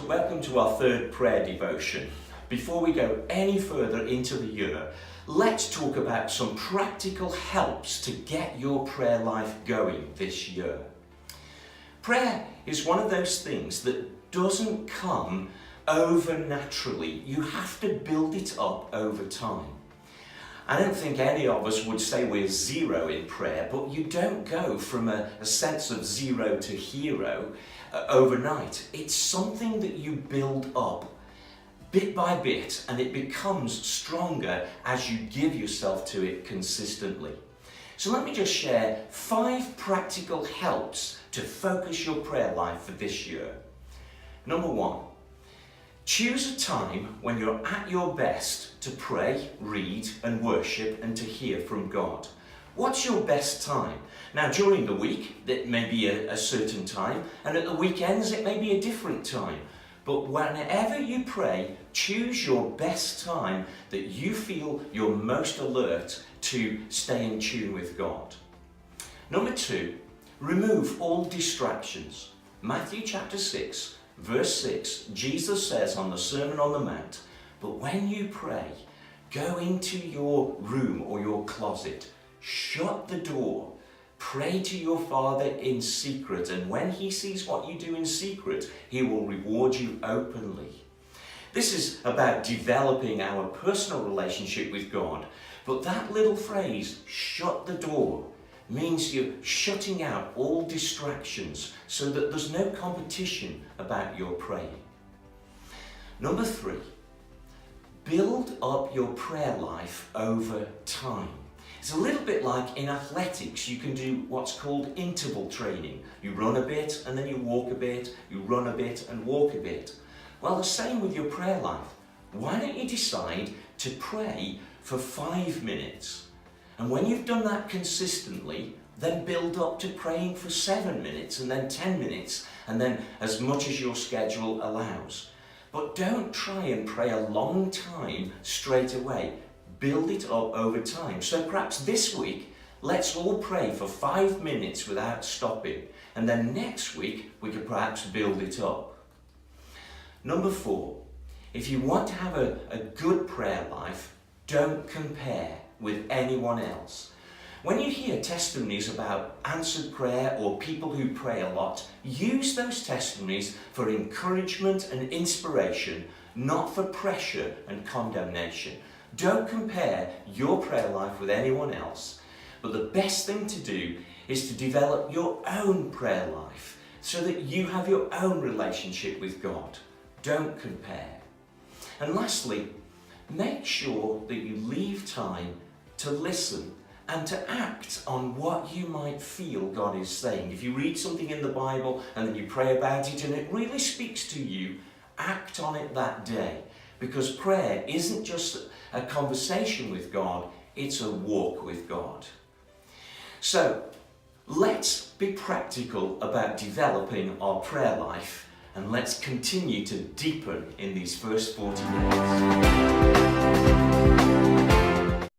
welcome to our third prayer devotion. Before we go any further into the year, let's talk about some practical helps to get your prayer life going this year. Prayer is one of those things that doesn't come over naturally. You have to build it up over time. I don't think any of us would say we're zero in prayer, but you don't go from a sense of zero to hero overnight. It's something that you build up bit by bit, and it becomes stronger as you give yourself to it consistently. So let me just share 5 practical helps to focus your prayer life for this year. Number 1. Choose a time when you're at your best to pray, read and worship and to hear from God. What's your best time? Now during the week it may be a certain time, and at the weekends it may be a different time. But whenever you pray, choose your best time that you feel you're most alert to stay in tune with God. Number 2, remove all distractions. Matthew chapter 6. Verse 6, Jesus says on the Sermon on the Mount, "But when you pray, go into your room or your closet, shut the door, pray to your Father in secret, and when He sees what you do in secret, He will reward you openly." This is about developing our personal relationship with God, but that little phrase, shut the door, means you're shutting out all distractions so that there's no competition about your praying. Number 3, build up your prayer life over time. It's a little bit like in athletics. You can do what's called interval training. You run a bit and then you walk a bit, you run a bit and walk a bit. Well, the same with your prayer life. Why don't you decide to pray for 5 minutes? And when you've done that consistently, then build up to praying for 7 minutes and then 10 minutes and then as much as your schedule allows. But don't try and pray a long time straight away. Build it up over time. So perhaps this week, let's all pray for 5 minutes without stopping. And then next week, we could perhaps build it up. Number 4, if you want to have a good prayer life, don't compare with anyone else. When you hear testimonies about answered prayer or people who pray a lot, use those testimonies for encouragement and inspiration, not for pressure and condemnation. Don't compare your prayer life with anyone else, but the best thing to do is to develop your own prayer life so that you have your own relationship with God. Don't compare. And lastly, make sure that you leave time to listen and to act on what you might feel God is saying. If you read something in the Bible and then you pray about it and it really speaks to you, act on it that day. Because prayer isn't just a conversation with God, it's a walk with God. So let's be practical about developing our prayer life, and let's continue to deepen in these first 40 days.